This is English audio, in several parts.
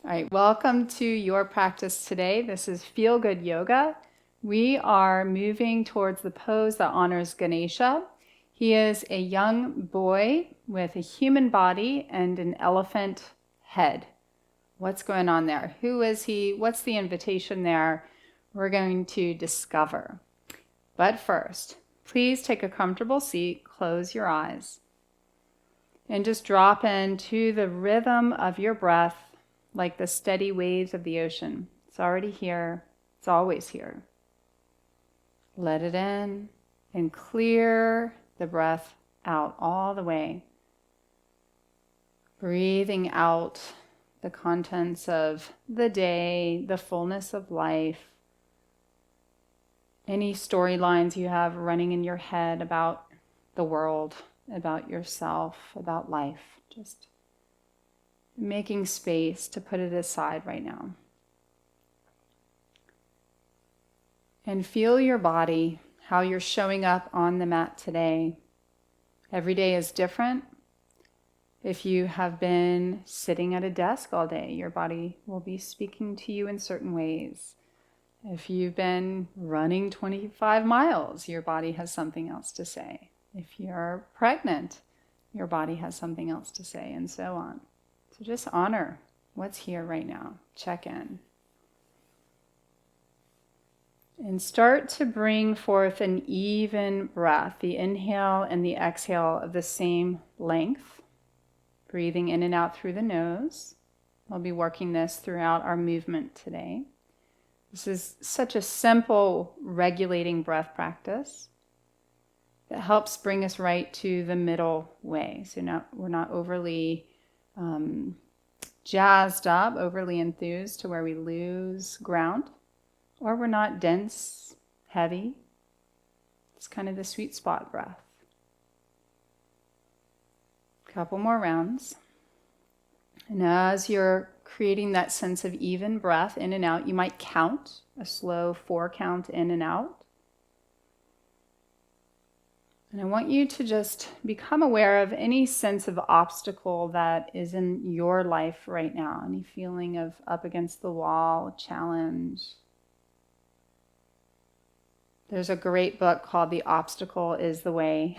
All right, welcome to your practice today. This is Feel Good Yoga. We are moving towards the pose that honors Ganesha. He is a young boy with a human body and an elephant head. What's going on there? Who is he? What's the invitation there? We're going to discover. But first, please take a comfortable seat, close your eyes, and just drop into the rhythm of your breath like the steady waves of the ocean. It's already here. It's always here. Let it in and clear the breath out all the way. Breathing out the contents of the day, the fullness of life, any storylines you have running in your head about the world, about yourself, about life. Just making space to put it aside right now. And feel your body, how you're showing up on the mat today. Every day is different. If you have been sitting at a desk all day, your body will be speaking to you in certain ways. If you've been running 25 miles, your body has something else to say. If you're pregnant, your body has something else to say, and so on. So just honor what's here right now. Check in. And start to bring forth an even breath, the inhale and the exhale of the same length. Breathing in and out through the nose. We'll be working this throughout our movement today. This is such a simple regulating breath practice that helps bring us right to the middle way. So we're not overly jazzed up, overly enthused to where we lose ground, or we're not dense, heavy. It's kind of the sweet spot breath. Couple more rounds. And as you're creating that sense of even breath in and out, you might count a slow 4 count in and out. And I want you to just become aware of any sense of obstacle that is in your life right now. Any feeling of up against the wall, challenge. There's a great book called The Obstacle is the Way.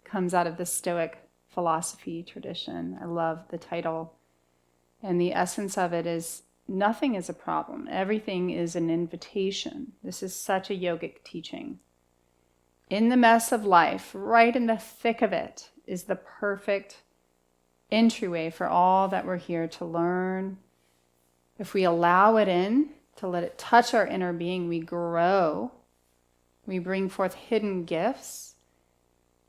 Comes out of the Stoic philosophy tradition. I love the title. And the essence of it is nothing is a problem. Everything is an invitation. This is such a yogic teaching. In the mess of life, right in the thick of it, is the perfect entryway for all that we're here to learn. If we allow it in, to let it touch our inner being, we grow. We bring forth hidden gifts.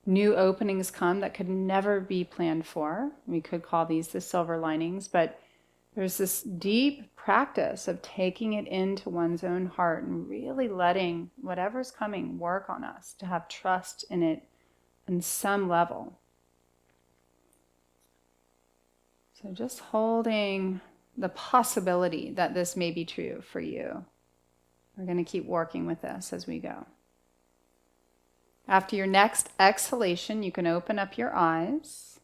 New openings come that could never be planned for. We could call these the silver linings, but there's this deep practice of taking it into one's own heart and really letting whatever's coming work on us, to have trust in it on some level. So just holding the possibility that this may be true for you. We're going to keep working with this as we go. After your next exhalation, you can open up your eyes.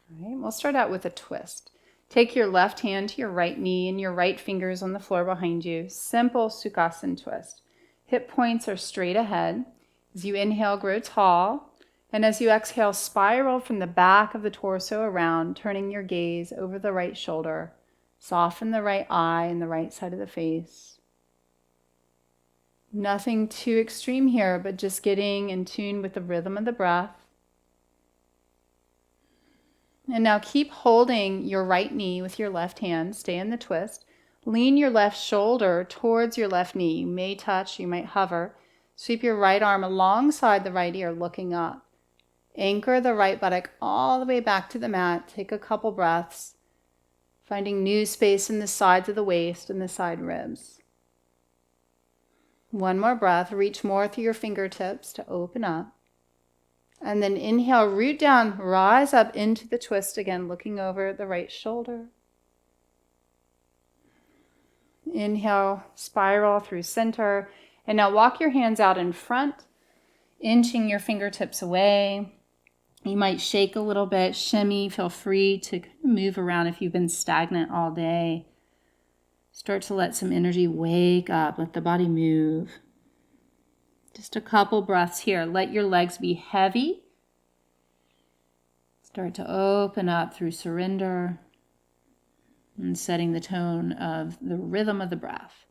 All right, we'll start out with a twist. Take your left hand to your right knee and your right fingers on the floor behind you. Simple Sukhasana twist. Hip points are straight ahead. As you inhale, grow tall. And as you exhale, spiral from the back of the torso around, turning your gaze over the right shoulder. Soften the right eye and the right side of the face. Nothing too extreme here, but just getting in tune with the rhythm of the breath. And now keep holding your right knee with your left hand. Stay in the twist. Lean your left shoulder towards your left knee. You may touch, you might hover. Sweep your right arm alongside the right ear, looking up. Anchor the right buttock all the way back to the mat. Take a couple breaths, finding new space in the sides of the waist and the side ribs. One more breath. Reach more through your fingertips to open up. And then inhale, root down, rise up into the twist again, looking over the right shoulder. Inhale, spiral through center. And now walk your hands out in front, inching your fingertips away. You might shake a little bit, shimmy. Feel free to move around if you've been stagnant all day. Start to let some energy wake up. Let the body move. Just a couple breaths here. Let your legs be heavy. Start to open up through surrender and setting the tone of the rhythm of the breath.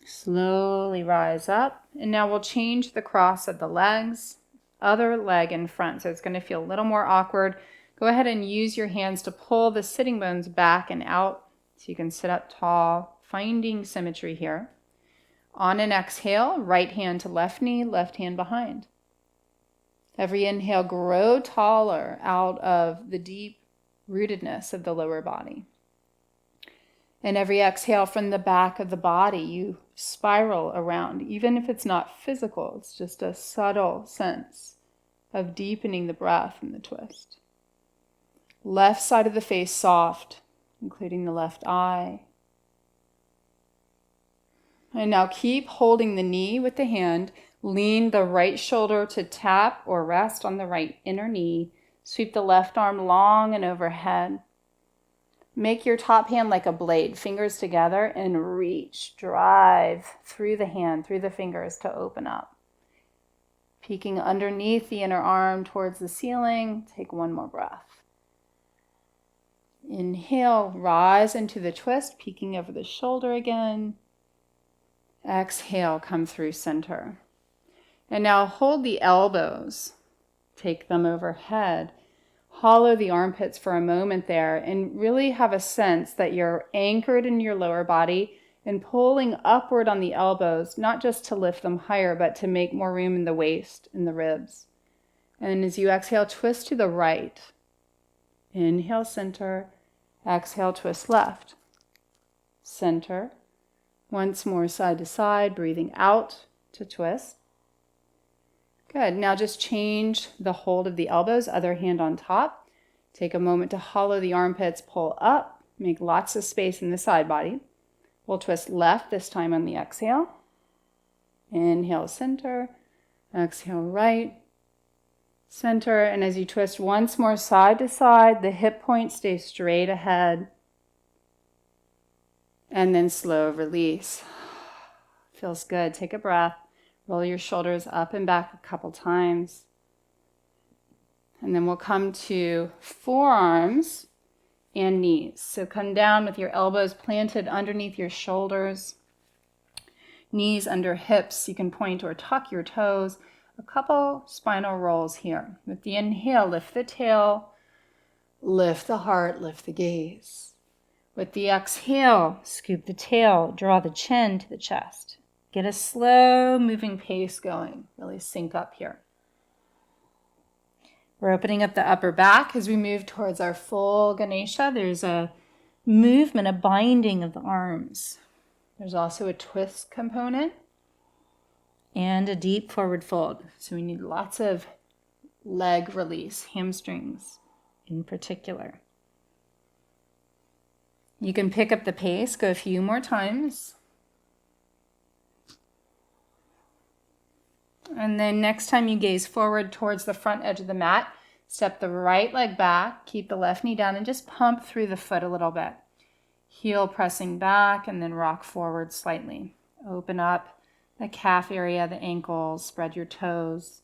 Slowly rise up. And now we'll change the cross of the legs. Other leg in front. So it's going to feel a little more awkward. Go ahead and use your hands to pull the sitting bones back and out so you can sit up tall, finding symmetry here. On an exhale, right hand to left knee, left hand behind. Every inhale, grow taller out of the deep rootedness of the lower body. And every exhale from the back of the body, you spiral around. Even if it's not physical, it's just a subtle sense of deepening the breath and the twist. Left side of the face soft, including the left eye. And now keep holding the knee with the hand. Lean the right shoulder to tap or rest on the right inner knee. Sweep the left arm long and overhead. Make your top hand like a blade, fingers together, and reach, drive through the hand, through the fingers to open up. Peeking underneath the inner arm towards the ceiling. Take one more breath. Inhale, rise into the twist, peeking over the shoulder again. Exhale, come through center. And now hold the elbows. Take them overhead. Hollow the armpits for a moment there and really have a sense that you're anchored in your lower body and pulling upward on the elbows, not just to lift them higher, but to make more room in the waist and the ribs. And as you exhale, twist to the right. Inhale, center. Exhale, twist left. Center. Once more side to side, breathing out to twist. Good. Now just change the hold of the elbows, other hand on top. Take a moment to hollow the armpits, pull up, make lots of space in the side body. We'll twist left this time on the exhale. Inhale, center. Exhale, right. Center. And as you twist once more side to side, the hip point stays straight ahead. And then slow release. Feels good. Take a breath. Roll your shoulders up and back a couple times. And then we'll come to forearms and knees. So come down with your elbows planted underneath your shoulders. Knees under hips. You can point or tuck your toes. A couple spinal rolls here. With the inhale, lift the tail, lift the heart, lift the gaze. With the exhale, scoop the tail, draw the chin to the chest. Get a slow moving pace going. Really sync up here. We're opening up the upper back as we move towards our full Ganesha. There's a movement, a binding of the arms. There's also a twist component and a deep forward fold. So we need lots of leg release, hamstrings in particular. You can pick up the pace, go a few more times. And then next time you gaze forward towards the front edge of the mat, step the right leg back, keep the left knee down, and just pump through the foot a little bit. Heel pressing back, and then rock forward slightly. Open up the calf area, the ankles, spread your toes.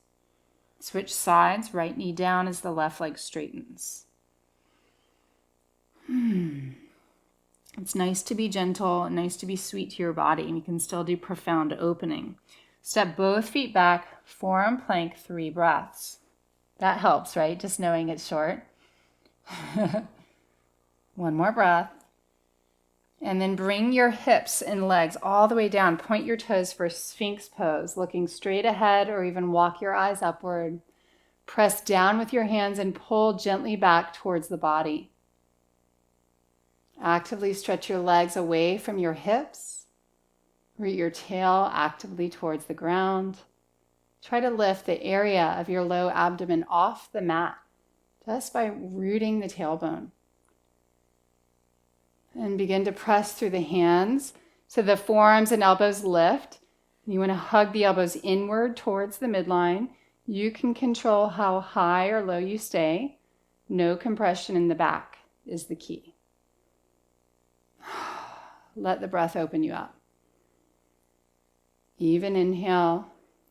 Switch sides, right knee down as the left leg straightens. It's nice to be gentle and nice to be sweet to your body, and you can still do profound opening. Step both feet back, forearm plank, 3 breaths. That helps, right? Just knowing it's short. One more breath. And then bring your hips and legs all the way down. Point your toes for Sphinx pose, looking straight ahead or even walk your eyes upward. Press down with your hands and pull gently back towards the body. Actively stretch your legs away from your hips. Root your tail actively towards the ground. Try to lift the area of your low abdomen off the mat just by rooting the tailbone. And begin to press through the hands so the forearms and elbows lift. You want to hug the elbows inward towards the midline. You can control how high or low you stay. No compression in the back is the key. Let the breath open you up. Even inhale,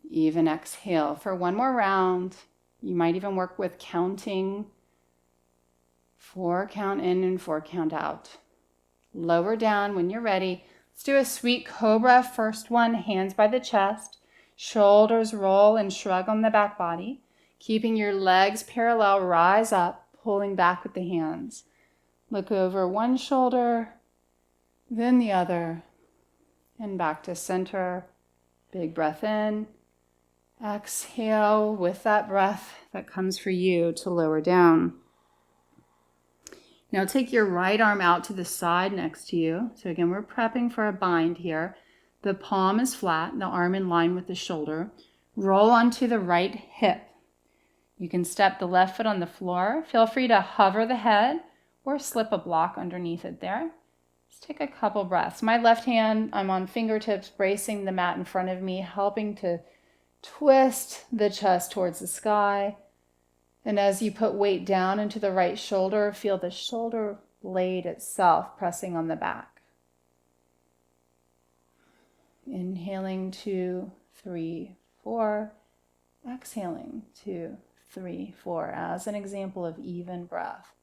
even exhale. For one more round, you might even work with counting. 4 count in and 4 count out. Lower down when you're ready. Let's do a sweet cobra. First one, hands by the chest. Shoulders roll and shrug on the back body. Keeping your legs parallel, rise up, pulling back with the hands. Look over one shoulder, then the other, and back to center. Big breath in. Exhale with that breath that comes for you to lower down. Now take your right arm out to the side next to you. So again, we're prepping for a bind here. The palm is flat, the arm in line with the shoulder. Roll onto the right hip. You can step the left foot on the floor. Feel free to hover the head or slip a block underneath it there. Just take a couple breaths. My left hand, I'm on fingertips, bracing the mat in front of me, helping to twist the chest towards the sky. And as you put weight down into the right shoulder, feel the shoulder blade itself pressing on the back. Inhaling 2, 3, 4. Exhaling 2, 3, 4 as an example of even breath.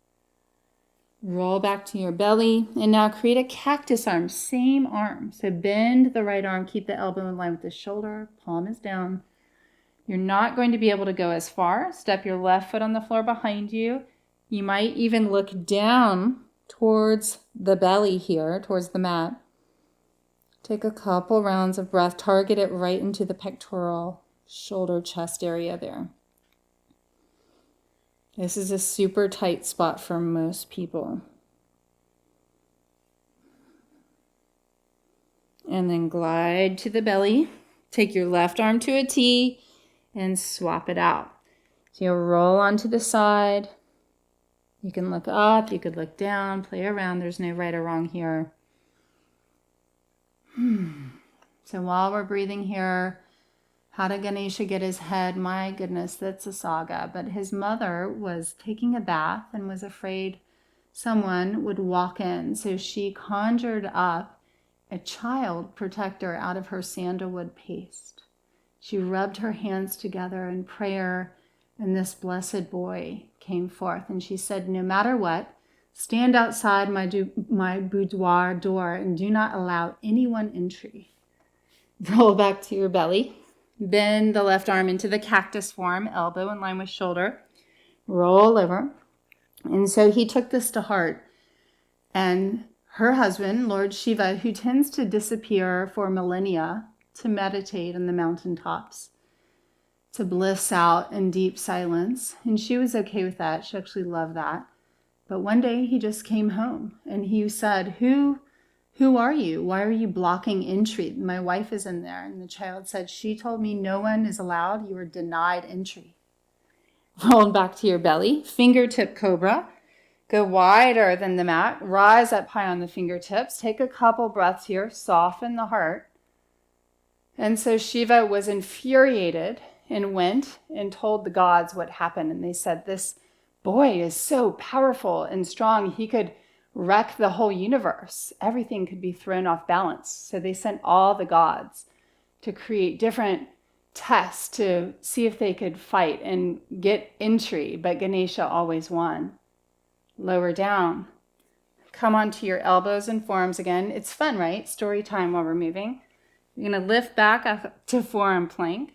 Roll back to your belly and now create a cactus arm, same arm. So bend the right arm, keep the elbow in line with the shoulder, palm is down. You're not going to be able to go as far. Step your left foot on the floor behind you. You might even look down towards the belly here, towards the mat. Take a couple rounds of breath. Target it right into the pectoral, shoulder, chest area there. This is a super tight spot for most people. And then glide to the belly. Take your left arm to a T and swap it out. So you'll roll onto the side. You can look up, you could look down, play around. There's no right or wrong here. So while we're breathing here, how did Ganesha get his head? My goodness, that's a saga. But his mother was taking a bath and was afraid someone would walk in. So she conjured up a child protector out of her sandalwood paste. She rubbed her hands together in prayer, and this blessed boy came forth. And she said, no matter what, stand outside my boudoir door and do not allow anyone entry. Roll back to your belly. Bend the left arm into the cactus form, elbow in line with shoulder. Roll over. And so he took this to heart. And her husband, Lord Shiva, who tends to disappear for millennia to meditate on the mountaintops, to bliss out in deep silence. And she was okay with that. She actually loved that. But one day he just came home and he said, Who are you? Why are you blocking entry? My wife is in there. And the child said, she told me no one is allowed. You are denied entry. Roll back to your belly. Fingertip cobra. Go wider than the mat. Rise up high on the fingertips. Take a couple breaths here. Soften the heart. And so Shiva was infuriated and went and told the gods what happened. And they said, this boy is so powerful and strong. He could wreck the whole universe. Everything could be thrown off balance. So they sent all the gods to create different tests to see if they could fight and get entry. But Ganesha always won. Lower down. Come onto your elbows and forearms again. It's fun, right? Story time while we're moving. You're going to lift back up to forearm plank.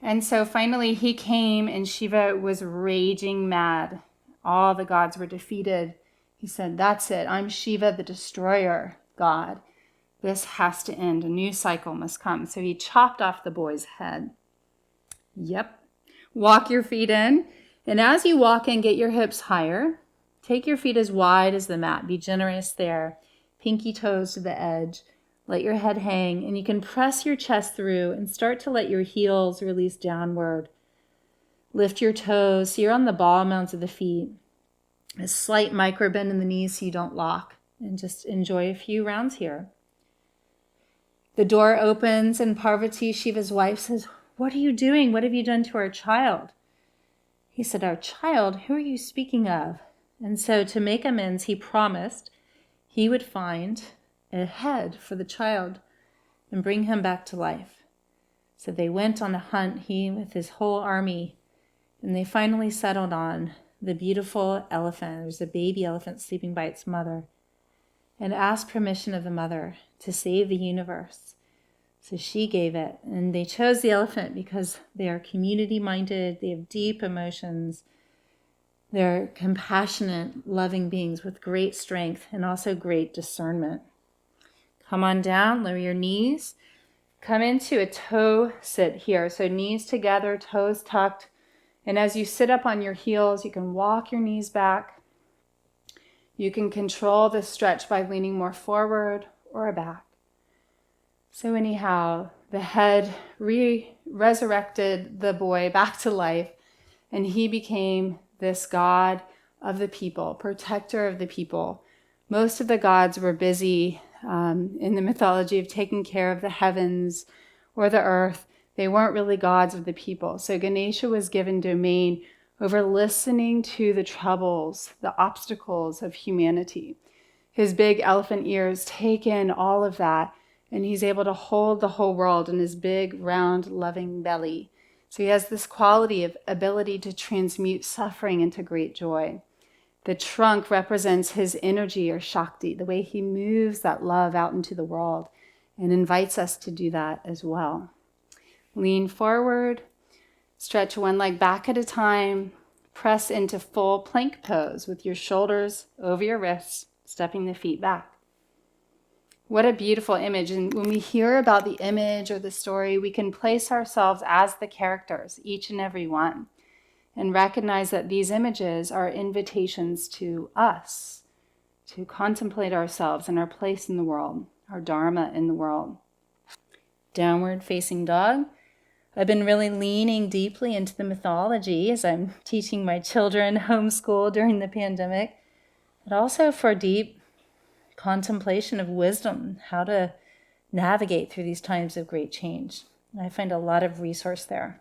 And so finally he came and Shiva was raging mad. All the gods were defeated. He said, that's it. I'm Shiva, the destroyer god. This has to end. A new cycle must come. So he chopped off the boy's head. Yep. Walk your feet in. And as you walk in, get your hips higher. Take your feet as wide as the mat. Be generous there. Pinky toes to the edge. Let your head hang. And you can press your chest through and start to let your heels release downward. Lift your toes. So you're on the ball mounds of the feet. A slight micro bend in the knees so you don't lock. And just enjoy a few rounds here. The door opens and Parvati, Shiva's wife, says, what are you doing? What have you done to our child? He said, our child? Who are you speaking of? And so to make amends, he promised he would find ahead for the child and bring him back to life. So they went on a hunt, he with his whole army, and they finally settled on the beautiful elephant. There's a baby elephant sleeping by its mother, and asked permission of the mother to save the universe. So she gave it, and they chose the elephant because they are community-minded, they have deep emotions, they're compassionate, loving beings with great strength and also great discernment. Come on down, lower your knees. Come into a toe sit here. So knees together, toes tucked. And as you sit up on your heels, you can walk your knees back. You can control the stretch by leaning more forward or back. So anyhow, the head resurrected the boy back to life, and he became this god of the people, protector of the people. Most of the gods were busy in the mythology of taking care of the heavens or the earth. They weren't really gods of the people. So Ganesha was given domain over listening to the troubles, the obstacles of humanity. His big elephant ears take in all of that, and he's able to hold the whole world in his big, round, loving belly. So he has this quality of ability to transmute suffering into great joy. The trunk represents his energy or Shakti, the way he moves that love out into the world and invites us to do that as well. Lean forward, stretch one leg back at a time, press into full plank pose with your shoulders over your wrists, stepping the feet back. What a beautiful image. And when we hear about the image or the story, we can place ourselves as the characters, each and every one, and recognize that these images are invitations to us to contemplate ourselves and our place in the world, our dharma in the world. Downward facing dog. I've been really leaning deeply into the mythology as I'm teaching my children homeschool during the pandemic, but also for deep contemplation of wisdom, how to navigate through these times of great change. I find a lot of resource there.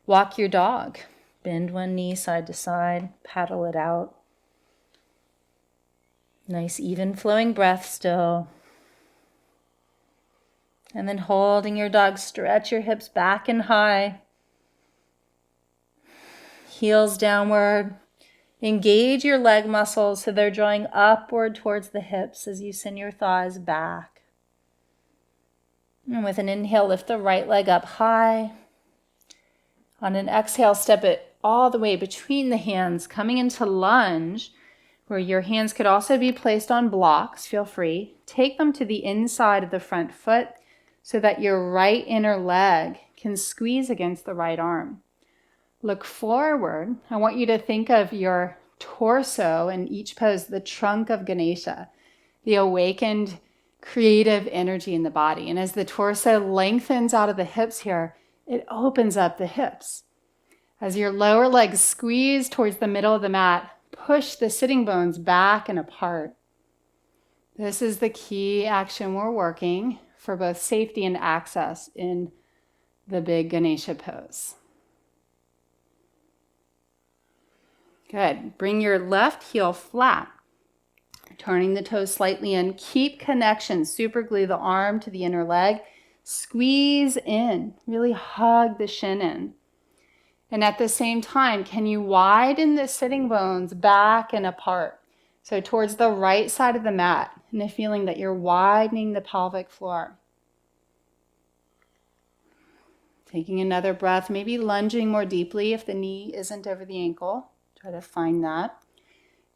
Walk your dog. Bend one knee side to side, paddle it out. Nice even flowing breath still. And then holding your dog, stretch your hips back and high. Heels downward. Engage your leg muscles so they're drawing upward towards the hips as you send your thighs back. And with an inhale, lift the right leg up high. On an exhale, step it all the way between the hands, coming into lunge, where your hands could also be placed on blocks. Feel free. Take them to the inside of the front foot so that your right inner leg can squeeze against the right arm. Look forward. I want you to think of your torso in each pose, the trunk of Ganesha, the awakened creative energy in the body. And as the torso lengthens out of the hips here, it opens up the hips. As your lower legs squeeze towards the middle of the mat, push the sitting bones back and apart. This is the key action we're working for both safety and access in the big Ganesha pose. Good. Bring your left heel flat, turning the toes slightly in. Keep connection. Super glue the arm to the inner leg. Squeeze in. Really hug the shin in. And at the same time, can you widen the sitting bones back and apart? So towards the right side of the mat, and the feeling that you're widening the pelvic floor. Taking another breath, maybe lunging more deeply if the knee isn't over the ankle. Try to find that.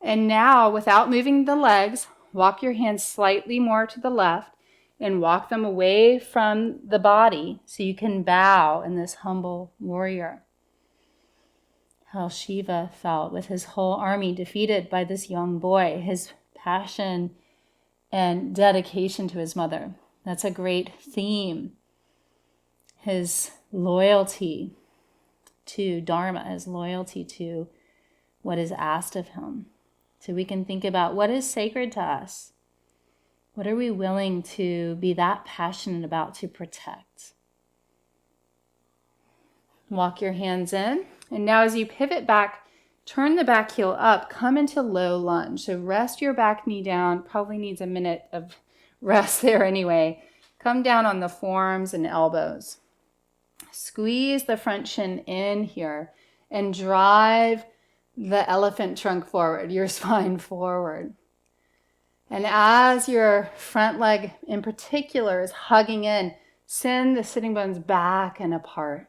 And now, without moving the legs, walk your hands slightly more to the left and walk them away from the body so you can bow in this humble warrior. How Shiva felt with his whole army defeated by this young boy, his passion and dedication to his mother. That's a great theme. His loyalty to Dharma, his loyalty to what is asked of him. So we can think about what is sacred to us. What are we willing to be that passionate about to protect? Walk your hands in. And now as you pivot back Turn the back heel up, come into low lunge. So rest your back knee down, probably needs a minute of rest there anyway. Come down on the forearms and elbows. Squeeze the front shin in here and drive the elephant trunk forward, your spine forward. And as your front leg in particular is hugging in, send the sitting bones back and apart.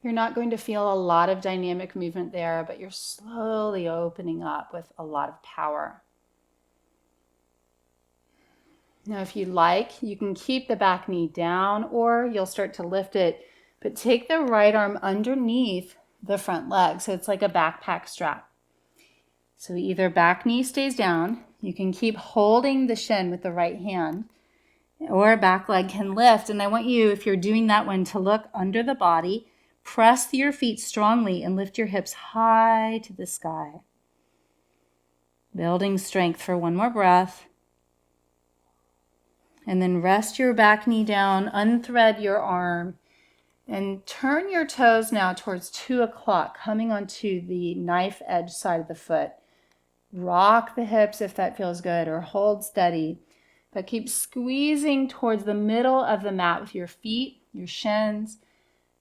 You're not going to feel a lot of dynamic movement there, but you're slowly opening up with a lot of power. Now, if you like, you can keep the back knee down or you'll start to lift it, but take the right arm underneath the front leg. So it's like a backpack strap. So either back knee stays down, you can keep holding the shin with the right hand, or back leg can lift. And I want you, if you're doing that one, to look under the body. Press your feet strongly and lift your hips high to the sky. Building strength for one more breath. And then rest your back knee down, unthread your arm, and turn your toes now towards 2 o'clock, coming onto the knife edge side of the foot. Rock the hips if that feels good, or hold steady. But keep squeezing towards the middle of the mat with your feet, your shins.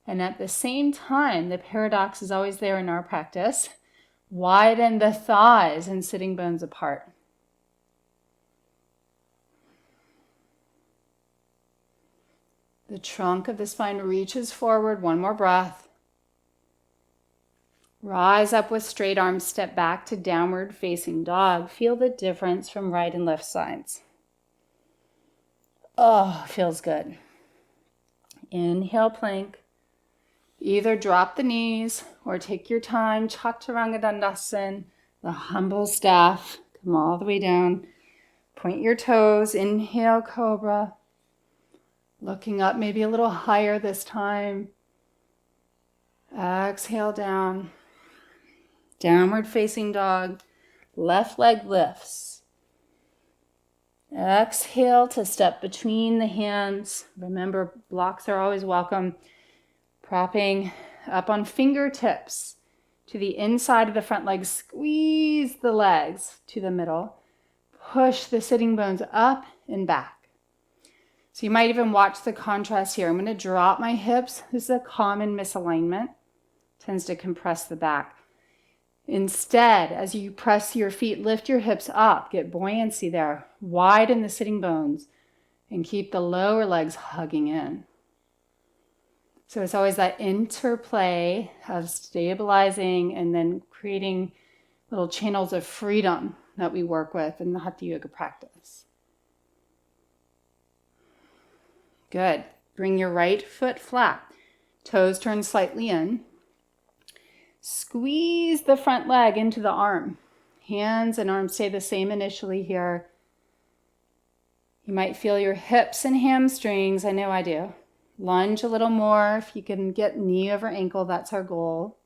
And at the same time, the paradox is always there in our practice. Widen the thighs and sitting bones apart. The trunk of the spine reaches forward. One more breath. Rise up with straight arms. Step back to downward facing dog. Feel the difference from right and left sides. Oh, feels good. Inhale, plank. Either drop the knees or take your time, Chaturanga Dandasana, the humble staff. Come all the way down. Point your toes. Inhale, cobra. Looking up, maybe a little higher this time. Exhale down. Downward facing dog. Left leg lifts. Exhale to step between the hands. Remember, blocks are always welcome. Propping up on fingertips to the inside of the front leg. Squeeze the legs to the middle. Push the sitting bones up and back. So you might even watch the contrast here. I'm going to drop my hips. This is a common misalignment. Tends to compress the back. Instead, as you press your feet, lift your hips up. Get buoyancy there. Widen the sitting bones and keep the lower legs hugging in. So it's always that interplay of stabilizing and then creating little channels of freedom that we work with in the Hatha Yoga practice. Good. Bring your right foot flat. Toes turn slightly in. Squeeze the front leg into the arm. Hands and arms stay the same initially here. You might feel your hips and hamstrings. I know I do. Lunge a little more. If you can get knee over ankle, that's our goal.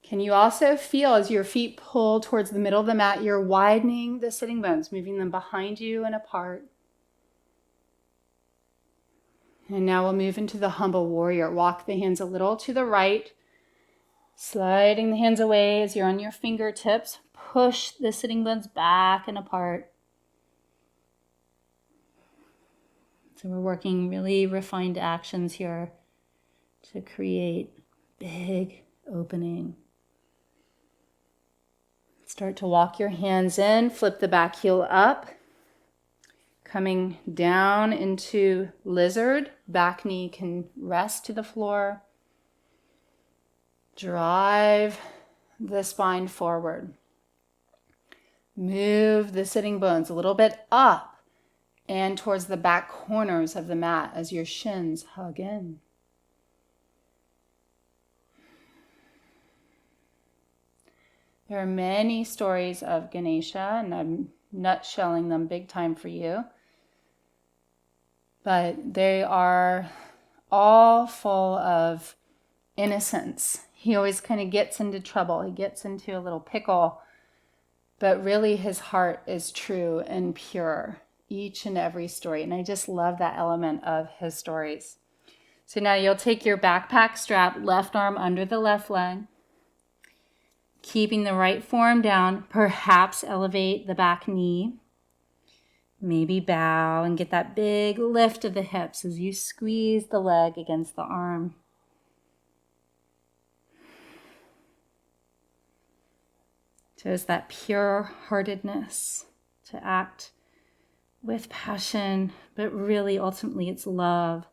Can you also feel as your feet pull towards the middle of the mat, you're widening the sitting bones, moving them behind you and apart. And now we'll move into the humble warrior. Walk the hands a little to the right, sliding the hands away as you're on your fingertips. Push the sitting bones back and apart. So we're working really refined actions here to create big opening. Start to walk your hands in, flip the back heel up, coming down into lizard. Back knee can rest to the floor. Drive the spine forward. Move the sitting bones a little bit up and towards the back corners of the mat as your shins hug in. There are many stories of Ganesha, and I'm nutshelling them big time for you. But they are all full of innocence. He always kind of gets into trouble. He gets into a little pickle. But really his heart is true and pure. Each and every story. And I just love that element of his stories. So now you'll take your backpack strap, left arm under the left leg. Keeping the right form down, perhaps elevate the back knee. Maybe bow and get that big lift of the hips as you squeeze the leg against the arm. Shows that pure-heartedness to act with passion, but really ultimately it's love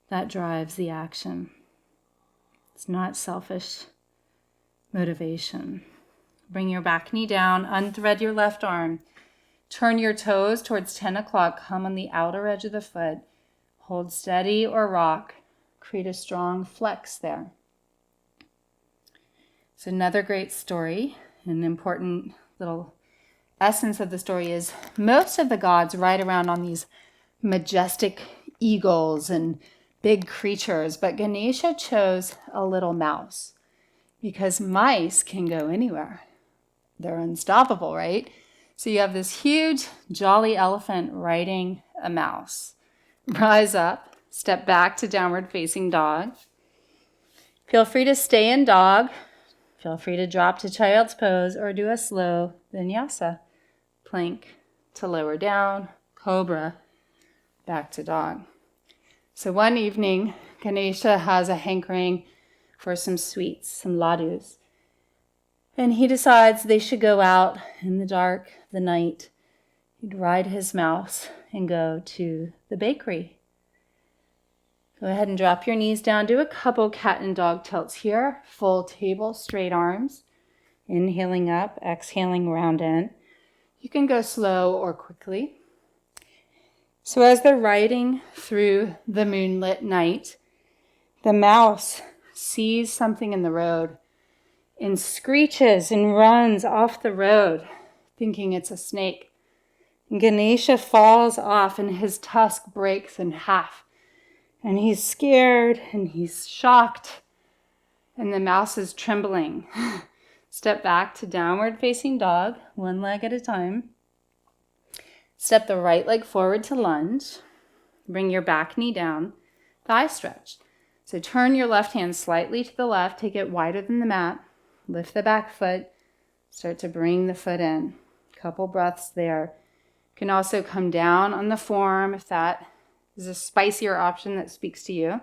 that drives the action. It's not selfish motivation. Bring your back knee down, unthread your left arm. Turn your toes towards 10 o'clock. Come on the outer edge of the foot. Hold steady or rock. Create a strong flex there. It's another great story. An important little essence of the story is most of the gods ride around on these majestic eagles and big creatures, but Ganesha chose a little mouse because mice can go anywhere. They're unstoppable, right? So you have this huge, jolly elephant riding a mouse. Rise up, step back to downward facing dog. Feel free to stay in dog. Feel free to drop to child's pose or do a slow vinyasa. Plank to lower down, cobra, back to dog. So one evening, Ganesha has a hankering for some sweets, some ladus. And he decides they should go out in the dark, the night. He'd ride his mouse and go to the bakery. Go ahead and drop your knees down. Do a couple cat and dog tilts here. Full table, straight arms. Inhaling up, exhaling round in. You can go slow or quickly. So as they're riding through the moonlit night, the mouse sees something in the road and screeches and runs off the road, thinking it's a snake. And Ganesha falls off and his tusk breaks in half. And he's scared and he's shocked. And the mouse is trembling. Step back to downward facing dog, one leg at a time. Step the right leg forward to lunge. Bring your back knee down, thigh stretch. So turn your left hand slightly to the left, take it wider than the mat. Lift the back foot, start to bring the foot in. Couple breaths there. You can also come down on the form if that is a spicier option that speaks to you.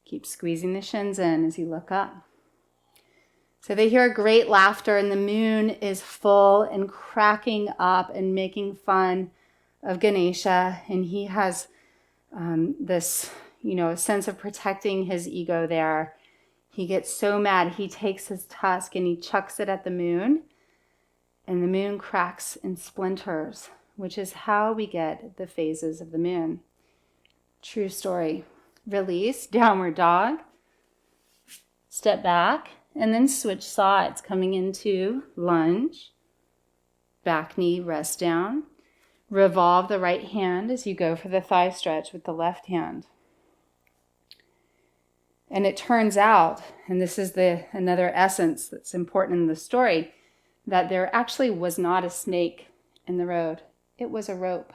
Keep squeezing the shins in as you look up. So they hear great laughter and the moon is full and cracking up and making fun of Ganesha. And he has this, sense of protecting his ego there. He gets so mad, he takes his tusk and he chucks it at the moon. And the moon cracks and splinters, which is how we get the phases of the moon. True story. Release, downward dog. Step back and then switch sides, coming into lunge. Back knee, rest down. Revolve the right hand as you go for the thigh stretch with the left hand. And it turns out, and this is another essence that's important in the story, that there actually was not a snake in the road. It was a rope.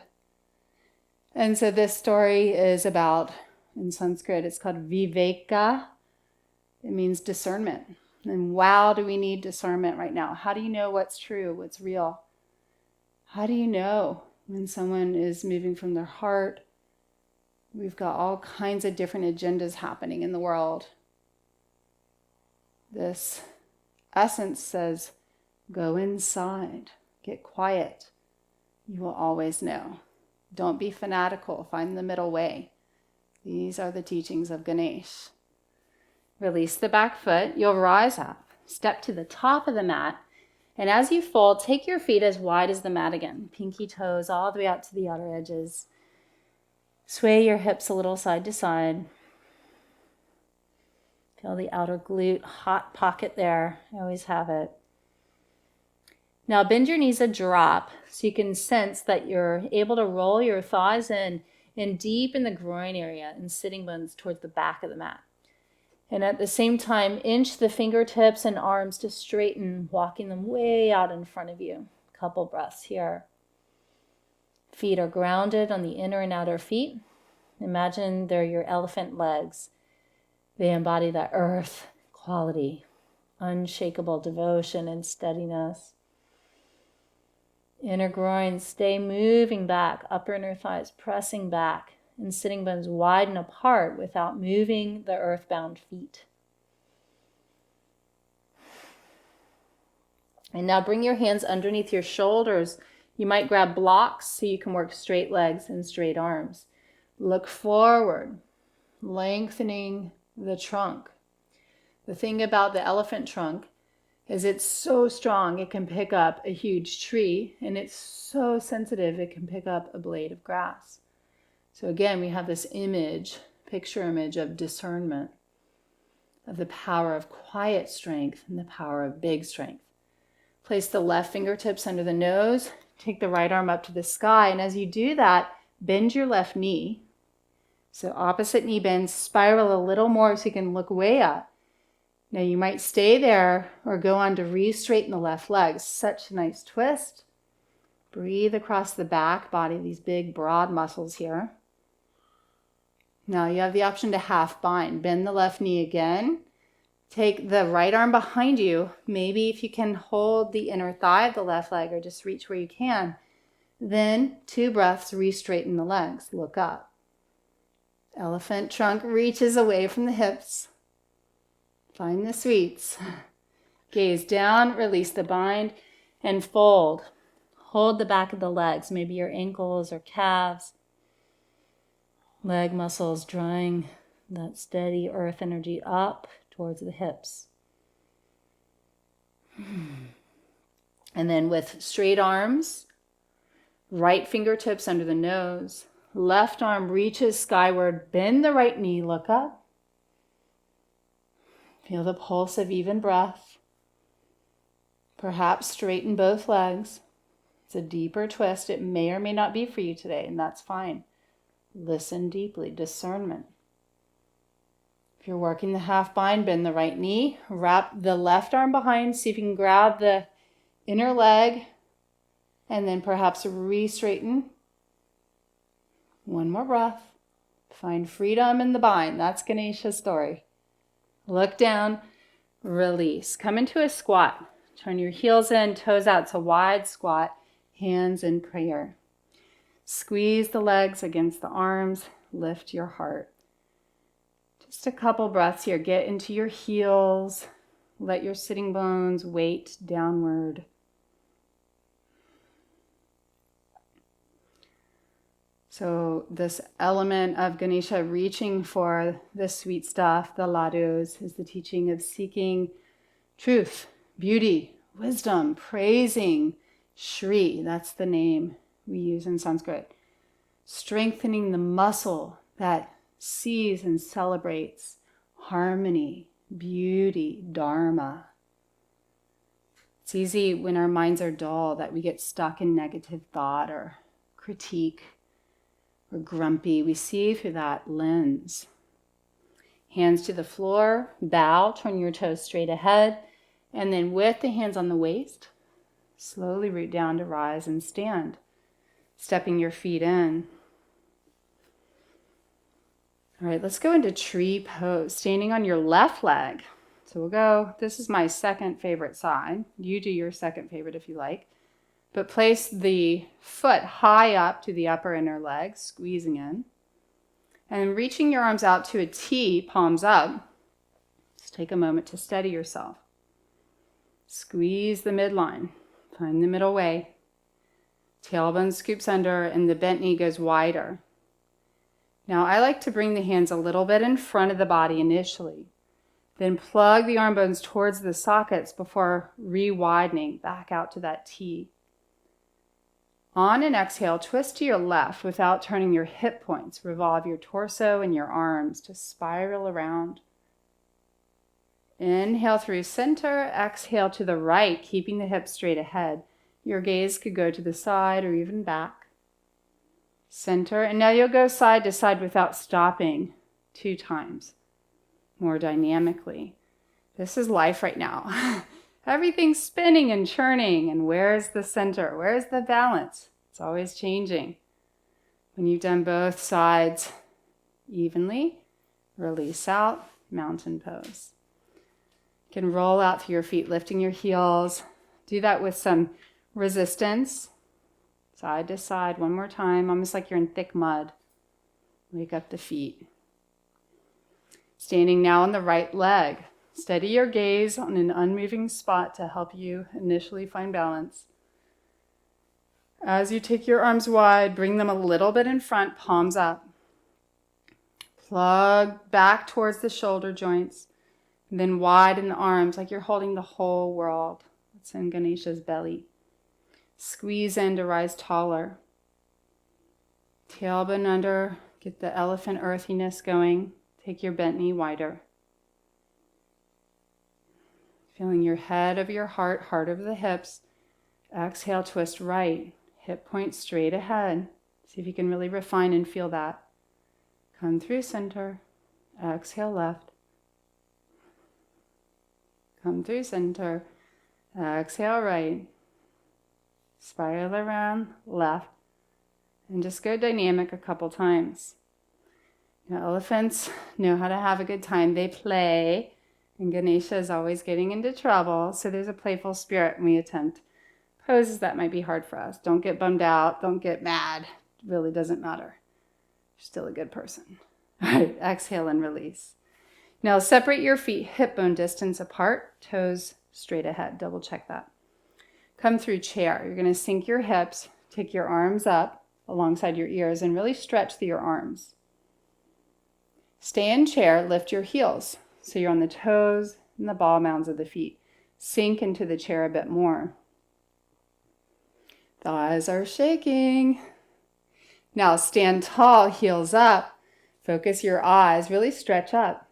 And so this story is about, in Sanskrit, it's called viveka. It means discernment. And wow, do we need discernment right now? How do you know what's true, what's real? How do you know when someone is moving from their heart? We've got all kinds of different agendas happening in the world. This essence says, go inside, get quiet. You will always know. Don't be fanatical, find the middle way. These are the teachings of Ganesh. Release the back foot, you'll rise up, step to the top of the mat, and as you fold, take your feet as wide as the mat again. Pinky toes all the way out to the outer edges. Sway your hips a little side to side. Feel the outer glute, hot pocket there. I always have it. Now bend your knees a drop so you can sense that you're able to roll your thighs in deep in the groin area and sitting bones towards the back of the mat. And at the same time, inch the fingertips and arms to straighten, walking them way out in front of you. Couple breaths here. Feet are grounded on the inner and outer feet. Imagine they're your elephant legs. They embody the earth quality. unshakable devotion and steadiness. Inner groin, stay moving back, upper inner thighs pressing back, and sitting bones widen apart without moving the earthbound feet. And now bring your hands underneath your shoulders. You might grab blocks so you can work straight legs and straight arms. Look forward, lengthening the trunk. The thing about the elephant trunk is it's so strong it can pick up a huge tree, and it's so sensitive it can pick up a blade of grass. So again, we have this image, picture image of discernment, of the power of quiet strength and the power of big strength. Place the left fingertips under the nose, take the right arm up to the sky, and as you do that, bend your left knee. So opposite knee bend, spiral a little more so you can look way up. Now you might stay there or go on to re-straighten the left leg. Such a nice twist. Breathe across the back body, these big broad muscles here. Now you have the option to half bind. Bend the left knee again. Take the right arm behind you. Maybe if you can hold the inner thigh of the left leg or just reach where you can. Then 2 breaths, re-straighten the legs. Look up. Elephant trunk reaches away from the hips. Find the sweets. Gaze down, release the bind, and fold. Hold the back of the legs, maybe your ankles or calves. Leg muscles drawing that steady earth energy up towards the hips. And then with straight arms, right fingertips under the nose, left arm reaches skyward, bend the right knee, look up. Feel the pulse of even breath. Perhaps straighten both legs. It's a deeper twist. It may or may not be for you today, and that's fine. Listen deeply, discernment. If you're working the half bind, bend the right knee. Wrap the left arm behind. See if you can grab the inner leg and then perhaps re-straighten. One more breath. Find freedom in the bind. That's Ganesha's story. Look down, release. Come into a squat. Turn your heels in, toes out. It's a wide squat, hands in prayer. Squeeze the legs against the arms, lift your heart. Just a couple breaths here. Get into your heels. Let your sitting bones weight downward. So this element of Ganesha reaching for the sweet stuff, the ladus, is the teaching of seeking truth, beauty, wisdom, praising Shri. That's the name we use in Sanskrit. Strengthening the muscle that sees and celebrates harmony, beauty, dharma. It's easy when our minds are dull that we get stuck in negative thought or critique. Or grumpy. We see through that lens. Hands to the floor, bow, turn your toes straight ahead, and then with the hands on the waist, slowly root down to rise and stand, stepping your feet in. All right, let's go into tree pose, standing on your left leg. So we'll go, this is my second favorite side. You do your second favorite if you like. But place the foot high up to the upper inner leg, squeezing in. And reaching your arms out to a T, palms up. Just take a moment to steady yourself. Squeeze the midline. Find the middle way. Tailbone scoops under and the bent knee goes wider. Now I like to bring the hands a little bit in front of the body initially. Then plug the arm bones towards the sockets before re-widening back out to that T. On an exhale, twist to your left without turning your hip points. Revolve your torso and your arms to spiral around. Inhale through center, exhale to the right, keeping the hips straight ahead. Your gaze could go to the side or even back. Center, and now you'll go side to side without stopping 2 times, more dynamically. This is life right now. Everything's spinning and churning, and where's the center? Where's the balance? It's always changing. When you've done both sides evenly, release out, mountain pose. You can roll out through your feet, lifting your heels. Do that with some resistance. Side to side, one more time, almost like you're in thick mud. Wake up the feet. Standing now on the right leg. Steady your gaze on an unmoving spot to help you initially find balance. As you take your arms wide, bring them a little bit in front, palms up. Plug back towards the shoulder joints, and then widen the arms like you're holding the whole world. It's in Ganesha's belly. Squeeze in to rise taller. Tailbone under, get the elephant earthiness going. Take your bent knee wider. Feeling your head over your heart, heart over the hips. Exhale, twist right. Hip point straight ahead. See if you can really refine and feel that. Come through center. Exhale, left. Come through center. Exhale, right. Spiral around, left. And just go dynamic a couple times. Now, elephants know how to have a good time. They play. And Ganesha is always getting into trouble. So there's a playful spirit when we attempt poses that might be hard for us. Don't get bummed out. Don't get mad. It really doesn't matter. You're still a good person. All right, exhale and release. Now separate your feet hip bone distance apart, toes straight ahead. Double check that. Come through chair. You're going to sink your hips, take your arms up alongside your ears, and really stretch through your arms. Stay in chair, lift your heels. So you're on the toes and the ball mounds of the feet. Sink into the chair a bit more. Thighs are shaking. Now stand tall, heels up. Focus your eyes, really stretch up.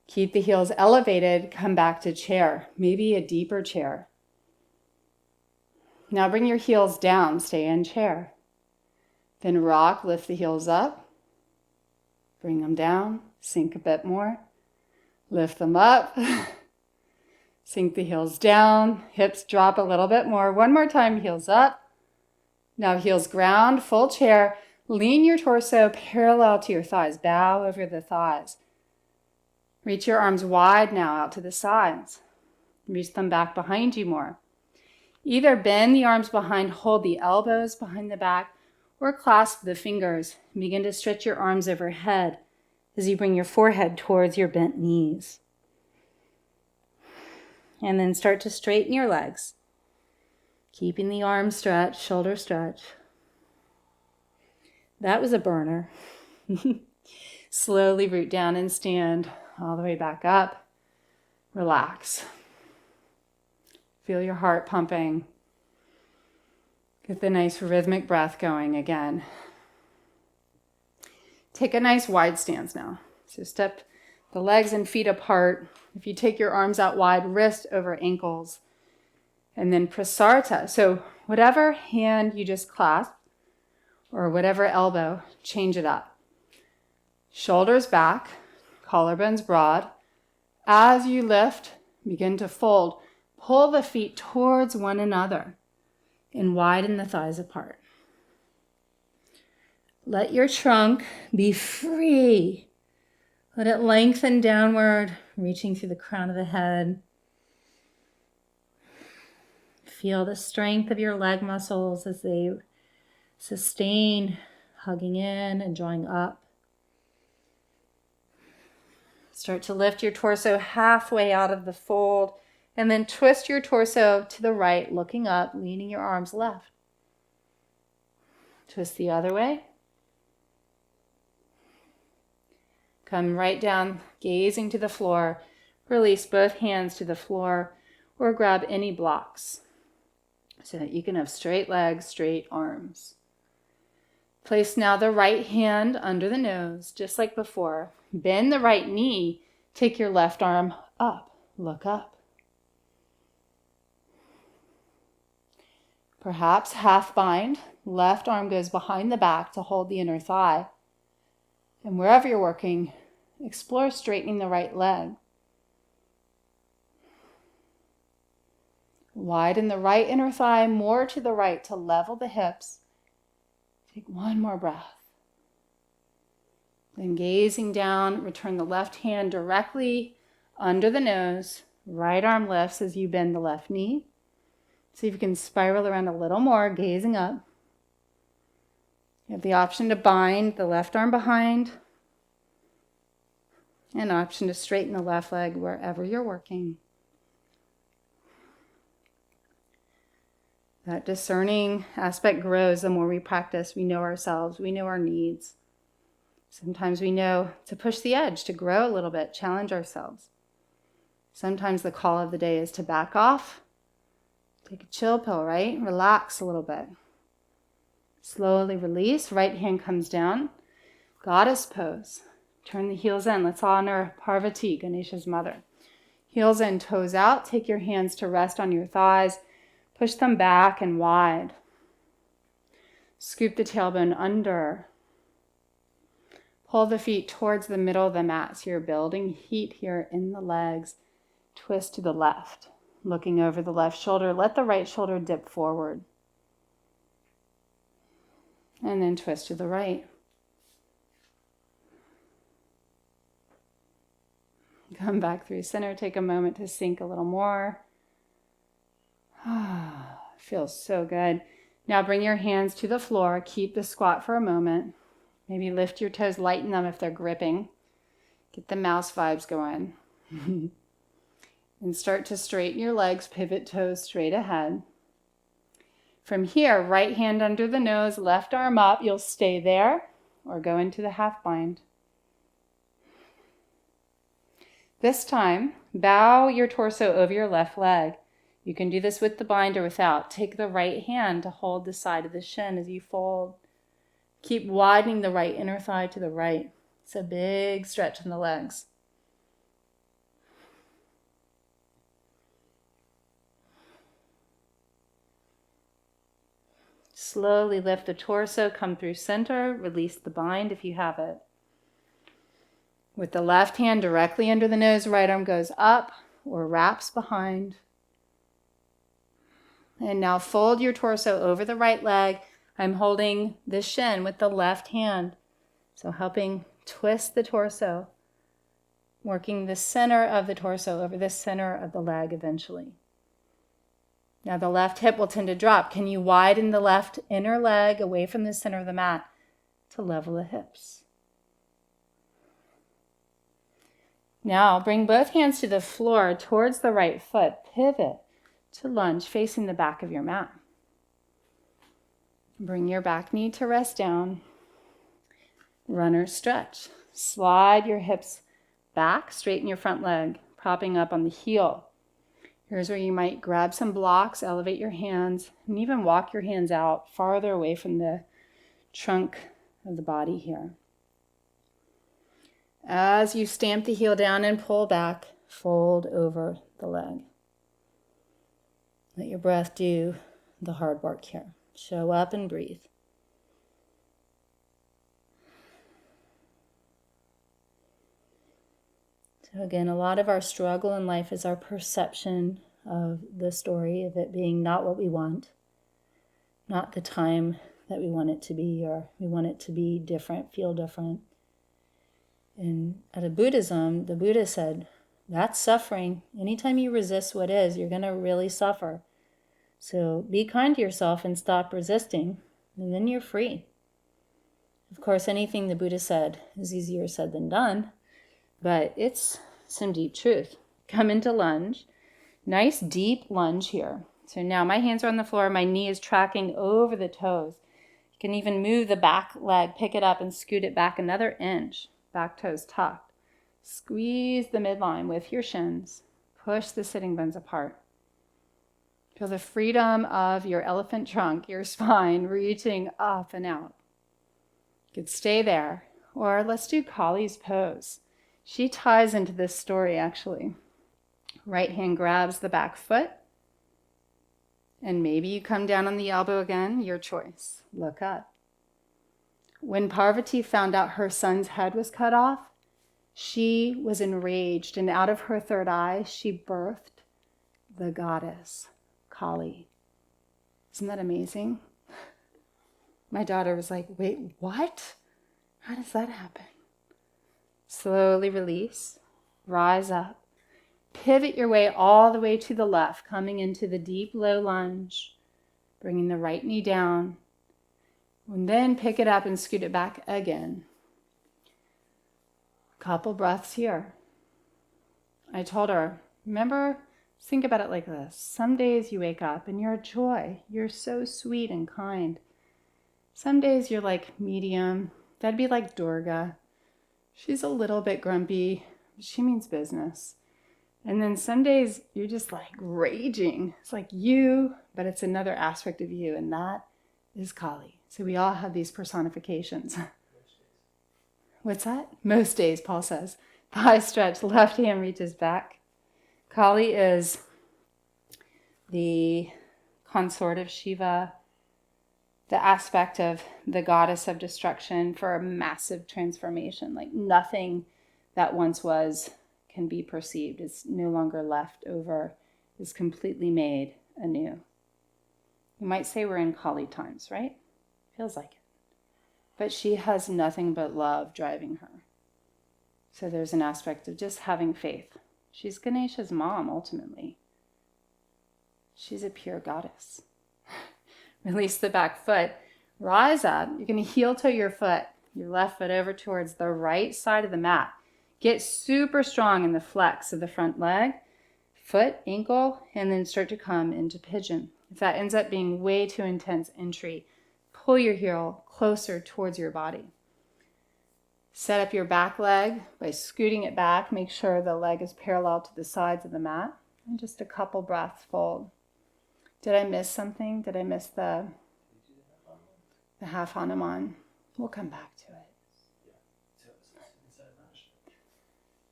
Keep the heels elevated, come back to chair, maybe a deeper chair. Now bring your heels down, stay in chair. Then rock, lift the heels up. Bring them down, sink a bit more. Lift them up. Sink the heels down, hips drop a little bit more. One more time, heels up. Now heels ground, full chair. Lean your torso parallel to your thighs. Bow over the thighs. Reach your arms wide now out to the sides. Reach them back behind you more. Either bend the arms behind, hold the elbows behind the back, or clasp the fingers. Begin to stretch your arms overhead as you bring your forehead towards your bent knees. And then start to straighten your legs. Keeping the arms stretched, shoulder stretch. That was a burner. Slowly root down and stand all the way back up. Relax. Feel your heart pumping. Get the nice rhythmic breath going again. Take a nice wide stance now. So step the legs and feet apart. If you take your arms out wide, wrist over ankles. And then prasarta. So whatever hand you just clasp, or whatever elbow, change it up. Shoulders back, collarbones broad. As you lift, begin to fold. Pull the feet towards one another and widen the thighs apart. Let your trunk be free. Let it lengthen downward, reaching through the crown of the head. Feel the strength of your leg muscles as they sustain, hugging in and drawing up. Start to lift your torso halfway out of the fold, and then twist your torso to the right, looking up, leaning your arms left. Twist the other way. Come right down, gazing to the floor. Release both hands to the floor or grab any blocks so that you can have straight legs, straight arms. Place now the right hand under the nose, just like before. Bend the right knee. Take your left arm up. Look up. Perhaps half bind. Left arm goes behind the back to hold the inner thigh. And wherever you're working, explore straightening the right leg. Widen the right inner thigh more to the right to level the hips. Take one more breath. Then gazing down, return the left hand directly under the nose, right arm lifts as you bend the left knee. See if you can spiral around a little more, gazing up. You have the option to bind the left arm behind, an option to straighten the left leg wherever you're working. That discerning aspect grows the more we practice. We know ourselves, we know our needs. Sometimes we know to push the edge, to grow a little bit, challenge ourselves. Sometimes the call of the day is to back off, take a chill pill, right? Relax a little bit. Slowly release, right hand comes down. Goddess pose. Turn the heels in. Let's honor Parvati, Ganesha's mother. Heels in, toes out. Take your hands to rest on your thighs. Push them back and wide. Scoop the tailbone under. Pull the feet towards the middle of the mat. So you're building heat here in the legs. Twist to the left. Looking over the left shoulder. Let the right shoulder dip forward. And then twist to the right. Come back through center. Take a moment to sink a little more. Feels so good. Now bring your hands to the floor. Keep the squat for a moment. Maybe lift your toes, lighten them if they're gripping. Get the mouse vibes going. And start to straighten your legs, pivot toes straight ahead. From here, right hand under the nose, left arm up. You'll stay there or go into the half bind. This time, bow your torso over your left leg. You can do this with the bind or without. Take the right hand to hold the side of the shin as you fold. Keep widening the right inner thigh to the right. It's a big stretch in the legs. Slowly lift the torso, come through center, release the bind if you have it. With the left hand directly under the nose, right arm goes up or wraps behind. And now fold your torso over the right leg. I'm holding the shin with the left hand. So helping twist the torso, working the center of the torso over the center of the leg eventually. Now the left hip will tend to drop. Can you widen the left inner leg away from the center of the mat to level the hips? Now bring both hands to the floor towards the right foot. Pivot to lunge facing the back of your mat. Bring your back knee to rest down. Runner stretch. Slide your hips back, straighten your front leg, propping up on the heel. Here's where you might grab some blocks, elevate your hands, and even walk your hands out farther away from the trunk of the body here. As you stamp the heel down and pull back, fold over the leg. Let your breath do the hard work here. Show up and breathe. So again, a lot of our struggle in life is our perception of the story, of it being not what we want, not the time that we want it to be, or we want it to be different, feel different. And out of Buddhism, the Buddha said, that's suffering. Anytime you resist what is, you're going to really suffer. So be kind to yourself and stop resisting, and then you're free. Of course, anything the Buddha said is easier said than done, but it's some deep truth. Come into lunge. Nice deep lunge here. So now my hands are on the floor, my knee is tracking over the toes. You can even move the back leg, pick it up and scoot it back another inch. Back toes tucked. Squeeze the midline with your shins. Push the sitting bones apart. Feel the freedom of your elephant trunk, your spine reaching up and out. You could stay there. Or let's do Kali's pose. She ties into this story actually. Right hand grabs the back foot. And maybe you come down on the elbow again, your choice. Look up. When Parvati found out her son's head was cut off, she was enraged, and out of her third eye, she birthed the goddess, Kali. Isn't that amazing? My daughter was like, wait, what? How does that happen? Slowly release, rise up. Pivot your way all the way to the left, coming into the deep low lunge, bringing the right knee down, and then pick it up and scoot it back again. Couple breaths here. I told her, remember, think about it like this. Some days you wake up and you're a joy. You're so sweet and kind. Some days you're like medium. That'd be like Durga. She's a little bit grumpy. She means business. And then some days you're just like raging. It's like you, but it's another aspect of you, and that is Kali. So we all have these personifications. What's that? Most days, Paul says. Thigh stretch, left hand reaches back. Kali is the consort of Shiva, the aspect of the goddess of destruction for a massive transformation. Like nothing that once was can be perceived. It's no longer left over. It's completely made anew. You might say we're in Kali times, right? Feels like it. But she has nothing but love driving her. So there's an aspect of just having faith. She's Ganesha's mom, ultimately. She's a pure goddess. Release the back foot. Rise up. You're going to heel toe your foot, your left foot over towards the right side of the mat. Get super strong in the flex of the front leg, foot, ankle, and then start to come into pigeon. If that ends up being way too intense entry, pull your heel closer towards your body. Set up your back leg by scooting it back. Make sure the leg is parallel to the sides of the mat. And just a couple breaths fold. Did I miss something? Did I miss the half Hanuman? We'll come back to it.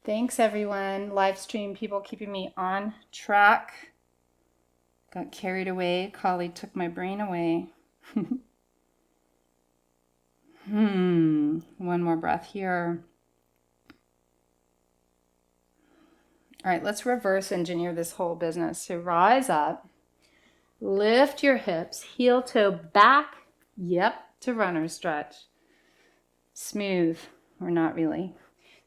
Thanks, everyone. Live stream people keeping me on track. Got carried away. Kali took my brain away. One more breath here. All right, let's reverse engineer this whole business. So rise up, lift your hips, heel toe back. Yep, to runner stretch. Smooth, or not really.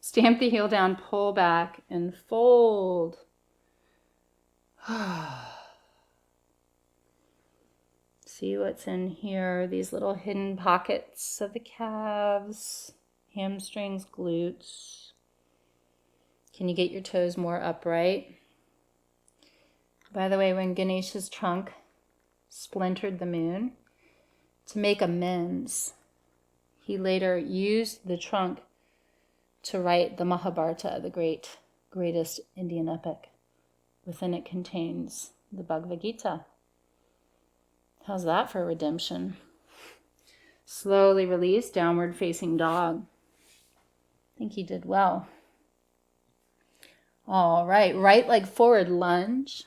Stamp the heel down, pull back, and fold. See what's in here, these little hidden pockets of the calves, hamstrings, glutes. Can you get your toes more upright? By the way, when Ganesh's trunk splintered the moon, to make amends, he later used the trunk to write the Mahabharata, the greatest Indian epic. Within it contains the Bhagavad Gita. How's that for redemption? Slowly release, downward facing dog. I think he did well. All right, right leg forward lunge.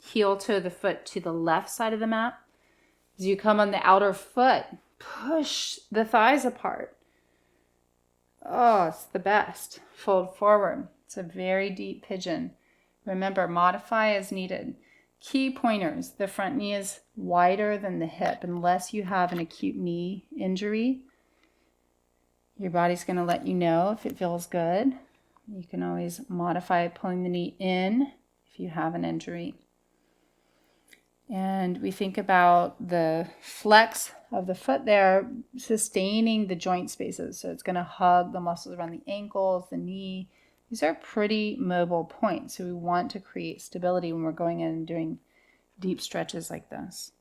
Heel toe the foot to the left side of the mat. As you come on the outer foot, push the thighs apart. Oh, it's the best. Fold forward. It's a very deep pigeon. Remember, modify as needed. Key pointers. The front knee is wider than the hip. Unless you have an acute knee injury, your body's going to let you know if it feels good. You can always modify pulling the knee in if you have an injury. And we think about the flex of the foot there, sustaining the joint spaces. So it's going to hug the muscles around the ankles, the knee. These are pretty mobile points. So we want to create stability when we're going in and doing deep stretches like this.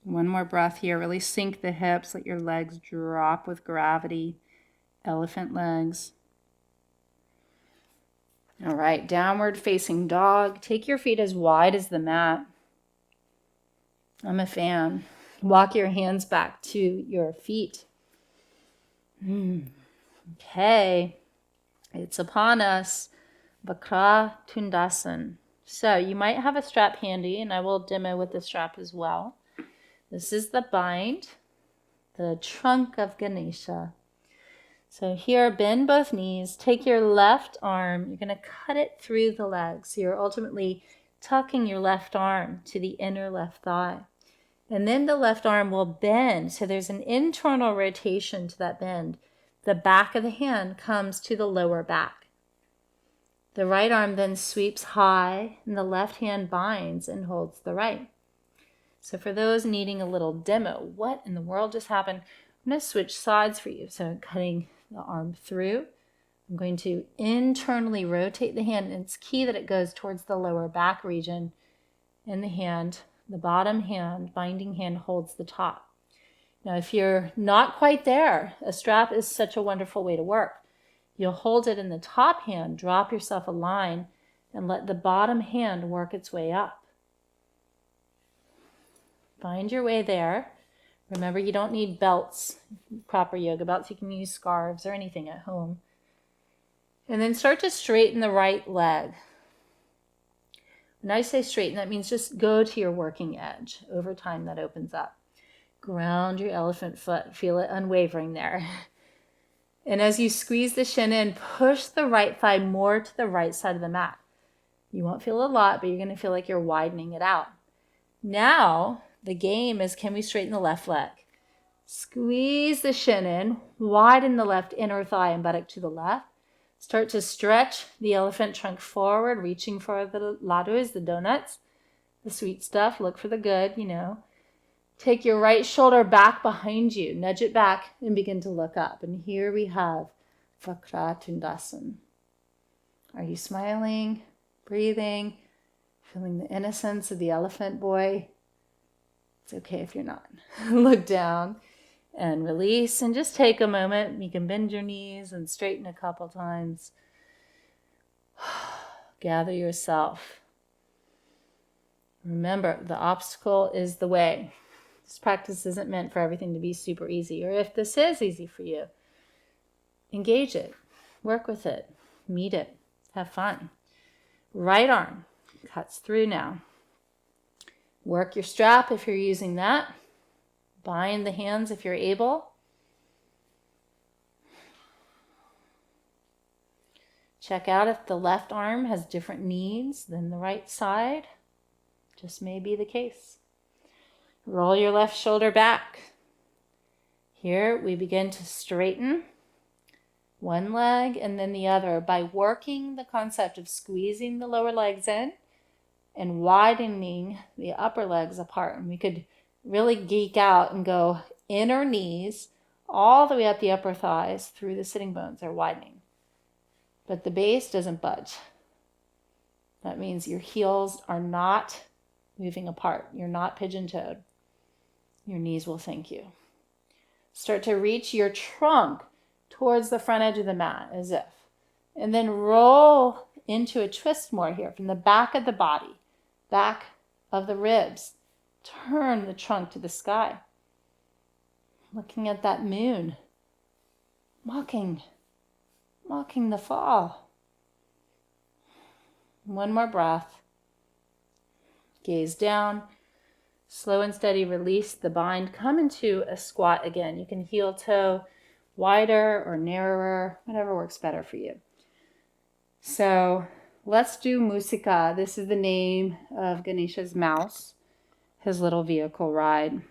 One more breath here. Really sink the hips. Let your legs drop with gravity. Elephant legs. All right, downward facing dog. Take your feet as wide as the mat. I'm a fan. Walk your hands back to your feet. Okay, it's upon us. Vakra Tundasan. So you might have a strap handy, and I will demo with the strap as well. This is the bind, the trunk of Ganesha. So here, bend both knees. Take your left arm. You're going to cut it through the legs. So you're ultimately tucking your left arm to the inner left thigh. And then the left arm will bend. So there's an internal rotation to that bend. the back of the hand comes to the lower back. The right arm then sweeps high, and the left hand binds and holds the right. So for those needing a little demo, what in the world just happened? I'm going to switch sides for you. So I'm cutting the arm through. I'm going to internally rotate the hand, and it's key that it goes towards the lower back region in the hand. The bottom hand, binding hand, holds the top. Now, if you're not quite there, a strap is such a wonderful way to work. You'll hold it in the top hand, drop yourself a line, and let the bottom hand work its way up. Find your way there. Remember, you don't need belts, proper yoga belts. You can use scarves or anything at home. And then start to straighten the right leg. When I say straighten, that means just go to your working edge. Over time, that opens up. Ground your elephant foot. Feel it unwavering there. And as you squeeze the shin in, push the right thigh more to the right side of the mat. You won't feel a lot, but you're going to feel like you're widening it out. Now, the game is, can we straighten the left leg? Squeeze the shin in, widen the left inner thigh and buttock to the left. Start to stretch the elephant trunk forward, reaching for the ladus, the donuts, the sweet stuff. Look for the good, Take your right shoulder back behind you, nudge it back, and begin to look up. And here we have Vakratundasana. Are you smiling, breathing, feeling the innocence of the elephant boy? It's okay if you're not. Look down and release, and just take a moment. You can bend your knees and straighten a couple times. Gather yourself. Remember, the obstacle is the way. This practice isn't meant for everything to be super easy, or if this is easy for you, engage it, work with it, meet it, have fun. Right arm cuts through now. Work your strap if you're using that. Bind the hands if you're able. Check out if the left arm has different needs than the right side. Just may be the case. Roll your left shoulder back. Here we begin to straighten one leg and then the other by working the concept of squeezing the lower legs in and widening the upper legs apart. And we could really geek out and go inner knees all the way up the upper thighs through the sitting bones are widening. But the base doesn't budge. That means your heels are not moving apart. You're not pigeon-toed. Your knees will thank you. Start to reach your trunk towards the front edge of the mat as if. And then roll into a twist more here from the back of the body, back of the ribs. Turn the trunk to the sky. Looking at that moon. Mocking the fall. One more breath. Gaze down. Slow and steady release the bind. Come into a squat again. You can heel toe wider or narrower, whatever works better for you. So let's do Musika. This is the name of Ganesha's mouse, his little vehicle ride.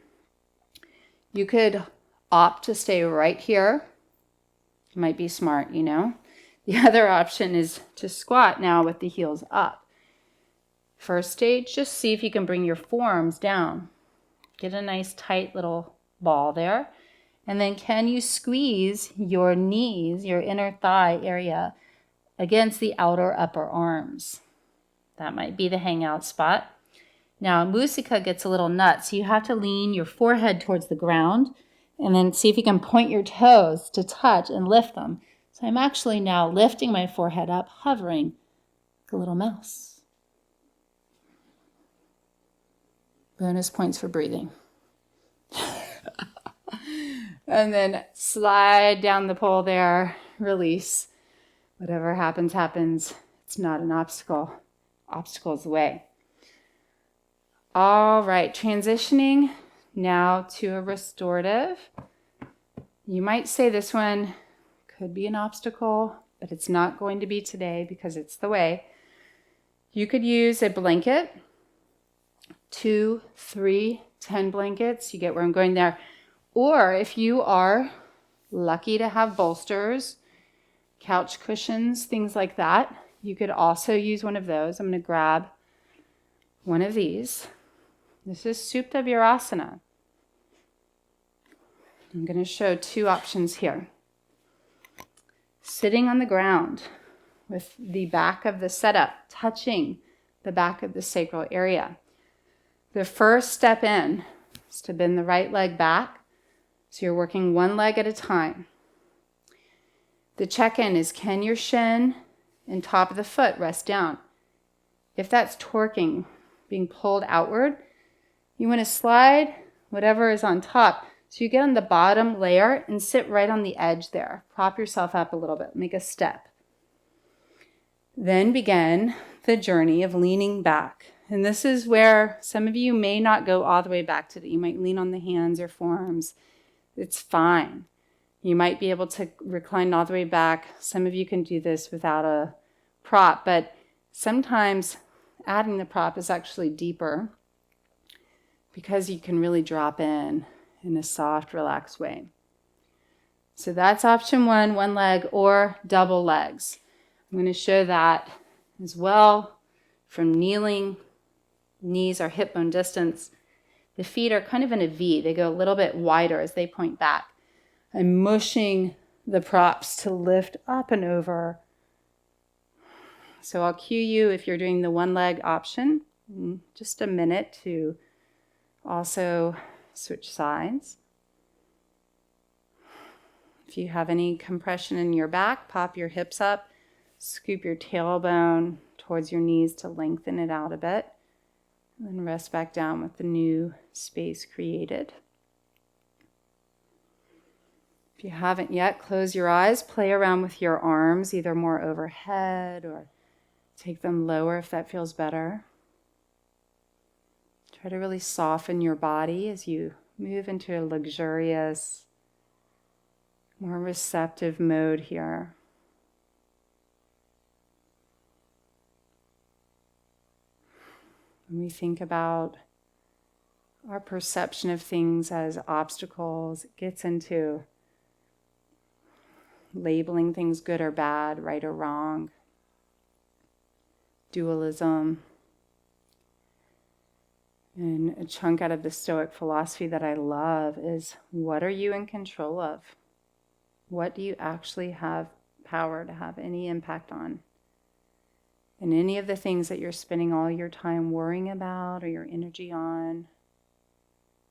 You could opt to stay right here. It might be smart, The other option is to squat now with the heels up. First stage, just see if you can bring your forearms down. Get a nice tight little ball there. And then can you squeeze your knees, your inner thigh area, against the outer upper arms? That might be the hangout spot. Now, Musika gets a little nuts. So you have to lean your forehead towards the ground and then see if you can point your toes to touch and lift them. So I'm actually now lifting my forehead up, hovering like a little mouse. Bonus points for breathing. And then slide down the pole there, release. Whatever happens, happens. It's not an obstacle. Obstacle's the way. All right, transitioning now to a restorative. You might say this one could be an obstacle, but it's not going to be today because it's the way. You could use a blanket, 2, 3, 10 blankets. You get where I'm going there. Or if you are lucky to have bolsters, couch cushions, things like that. You could also use one of those. I'm going to grab one of these. This is Supta Virasana. I'm going to show two options here. Sitting on the ground with the back of the setup touching the back of the sacral area. The first step in is to bend the right leg back. So you're working one leg at a time. The check-in is, can your shin and top of the foot rest down? If that's torquing, being pulled outward, you want to slide whatever is on top. So you get on the bottom layer and sit right on the edge there. Prop yourself up a little bit. Make a step. Then begin the journey of leaning back. And this is where some of you may not go all the way back to it. You might lean on the hands or forearms. It's fine. You might be able to recline all the way back. Some of you can do this without a prop, but sometimes adding the prop is actually deeper because you can really drop in a soft, relaxed way. So that's option one leg or double legs. I'm going to show that as well from kneeling. Knees are hip bone distance. The feet are kind of in a V. They go a little bit wider as they point back. I'm mushing the props to lift up and over. So I'll cue you if you're doing the one leg option, in just a minute to also switch sides. If you have any compression in your back, pop your hips up, scoop your tailbone towards your knees to lengthen it out a bit. And then rest back down with the new space created. If you haven't yet, close your eyes, play around with your arms, either more overhead or take them lower if that feels better. Try to really soften your body as you move into a luxurious, more receptive mode here. When we think about our perception of things as obstacles, it gets into labeling things good or bad, right or wrong, dualism. And a chunk out of the Stoic philosophy that I love is, what are you in control of? What do you actually have power to have any impact on? And any of the things that you're spending all your time worrying about or your energy on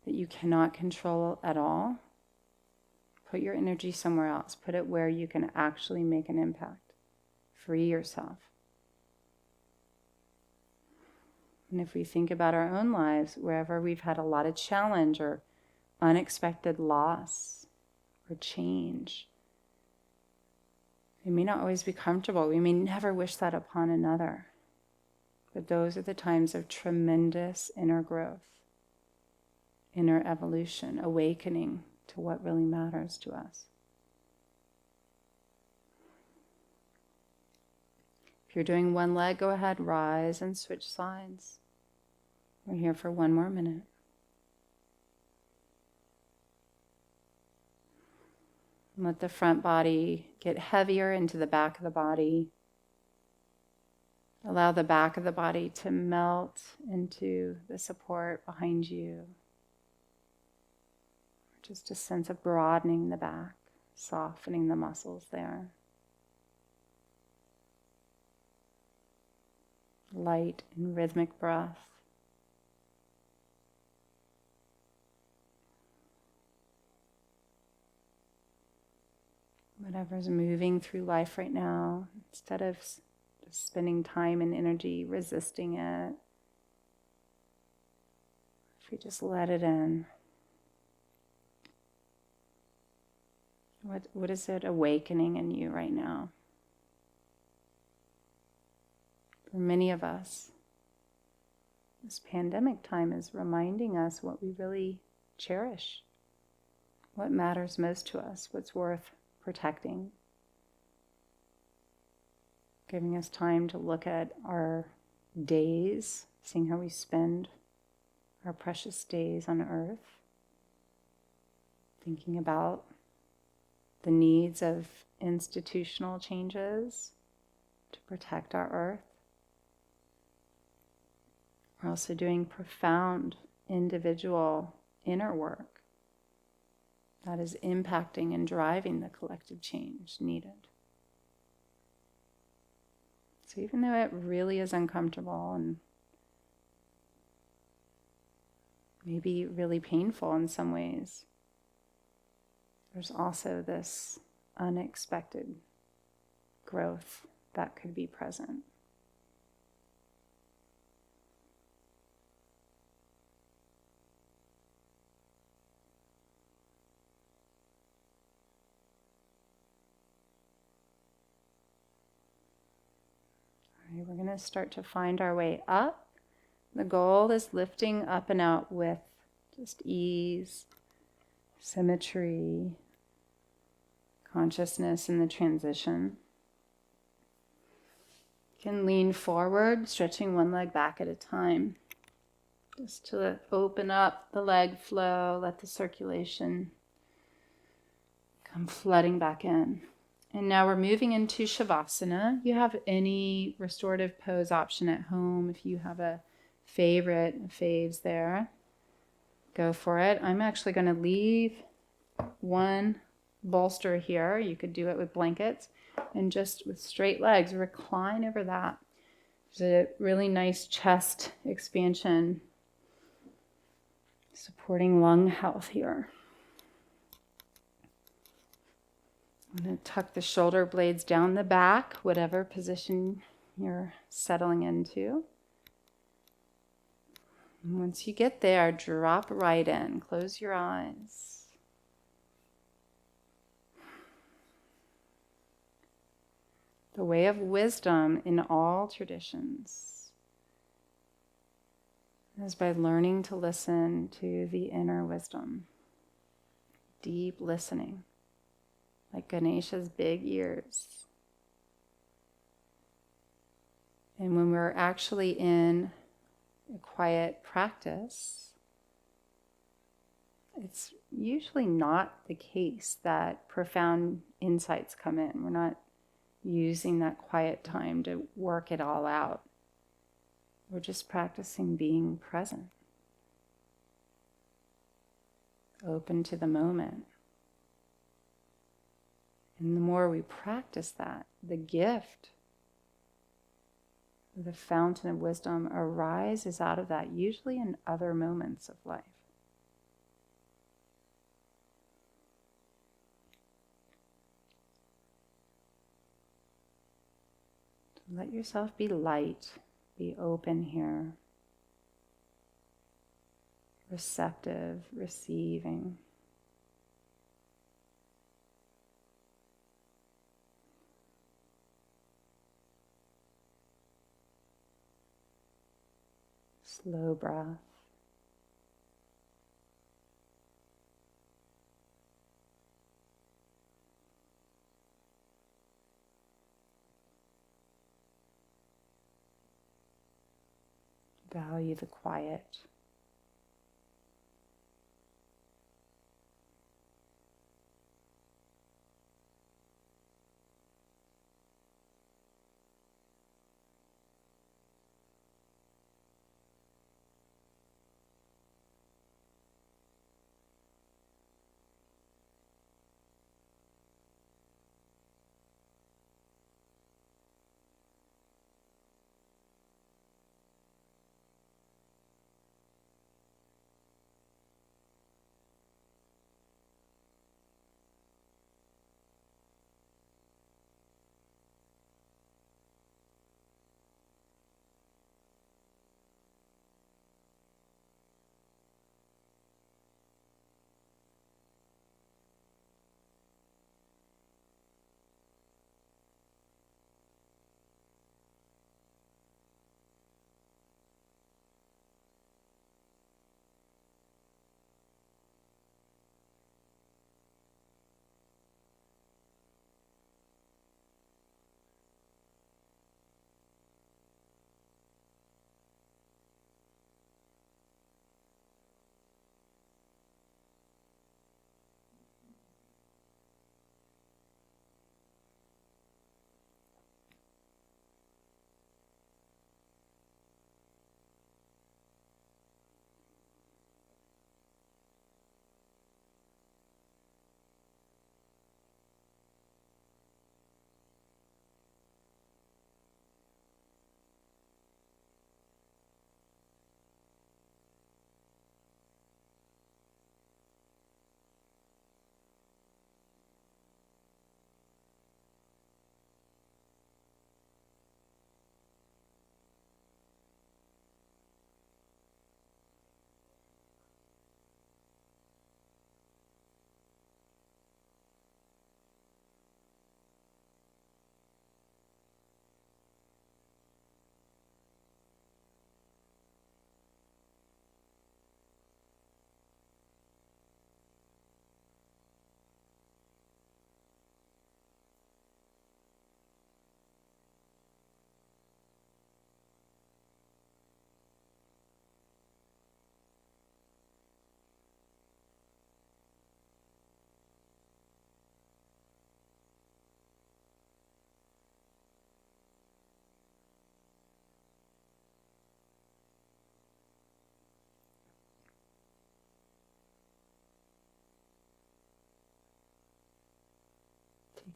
that you cannot control at all, put your energy somewhere else. Put it where you can actually make an impact. Free yourself. And if we think about our own lives, wherever we've had a lot of challenge or unexpected loss or change, we may not always be comfortable. We may never wish that upon another. But those are the times of tremendous inner growth, inner evolution, awakening to what really matters to us. If you're doing one leg, go ahead, rise and switch sides. We're here for one more minute. Let the front body get heavier into the back of the body. Allow the back of the body to melt into the support behind you. Just a sense of broadening the back, softening the muscles there. Light and rhythmic breath. Whatever's moving through life right now, instead of just spending time and energy resisting it, if we just let it in, what is it awakening in you right now? For many of us, this pandemic time is reminding us what we really cherish, what matters most to us, what's worth protecting, giving us time to look at our days, seeing how we spend our precious days on earth, thinking about the needs of institutional changes to protect our earth. We're also doing profound individual inner work that is impacting and driving the collective change needed. So even though it really is uncomfortable and maybe really painful in some ways, there's also this unexpected growth that could be present. All right, we're going to start to find our way up. The goal is lifting up and out with just ease, symmetry, consciousness in the transition. You can lean forward, stretching one leg back at a time, just to open up the leg flow, let the circulation come flooding back in. And now we're moving into Shavasana. You have any restorative pose option at home. If you have a favorite, faves there, go for it. I'm actually going to leave one bolster here. You could do it with blankets and just with straight legs, recline over that. There's a really nice chest expansion supporting lung health here. I'm going to tuck the shoulder blades down the back, whatever position you're settling into. And once you get there, drop right in. Close your eyes. The way of wisdom in all traditions is by learning to listen to the inner wisdom. Deep listening. Like Ganesha's big ears. And when we're actually in a quiet practice, it's usually not the case that profound insights come in. We're not using that quiet time to work it all out. We're just practicing being present, open to the moment. And the more we practice that, the gift, the fountain of wisdom arises out of that, usually in other moments of life. Let yourself be light, be open here, receptive, receiving. Slow breath. Value the quiet.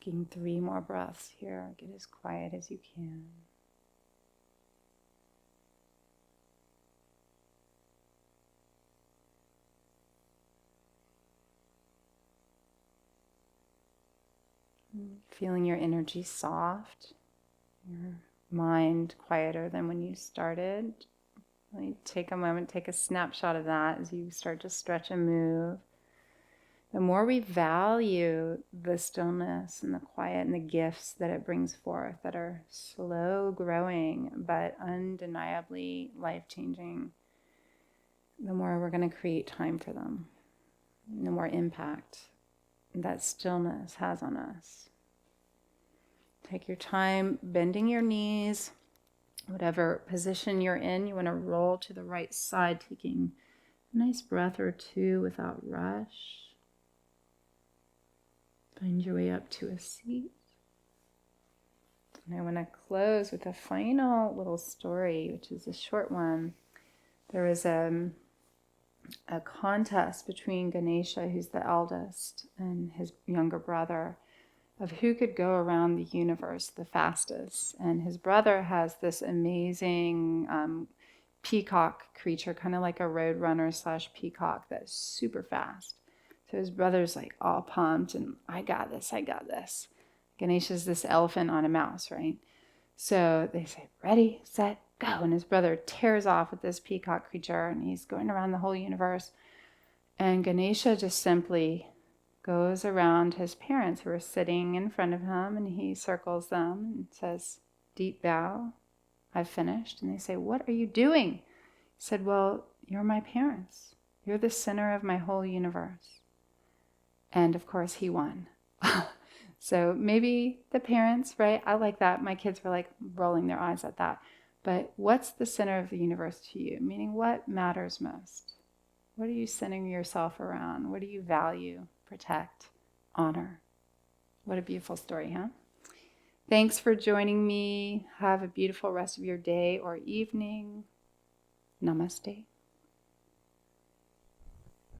Taking 3 more breaths here. Get as quiet as you can. Feeling your energy soft, your mind quieter than when you started. Really take a moment, take a snapshot of that as you start to stretch and move. The more we value the stillness and the quiet and the gifts that it brings forth that are slow growing but undeniably life-changing, the more we're going to create time for them, the more impact that stillness has on us. Take your time bending your knees, whatever position you're in. You want to roll to the right side, taking a nice breath or two without rush. Find your way up to a seat. And I want to close with a final little story, which is a short one. There was a contest between Ganesha, who's the eldest, and his younger brother, of who could go around the universe the fastest. And his brother has this amazing peacock creature, kind of like a road runner / peacock that's super fast. So his brother's like all pumped and I got this. Ganesha's this elephant on a mouse, right? So they say, ready, set, go. And his brother tears off with this peacock creature and he's going around the whole universe. And Ganesha just simply goes around his parents who are sitting in front of him and he circles them and says, deep bow, I've finished. And they say, what are you doing? He said, well, you're my parents. You're the center of my whole universe. And of course he won. So maybe the parents, right? I like that. My kids were like rolling their eyes at that. But what's the center of the universe to you? Meaning what matters most? What are you centering yourself around? What do you value, protect, honor? What a beautiful story, huh? Thanks for joining me. Have a beautiful rest of your day or evening. Namaste.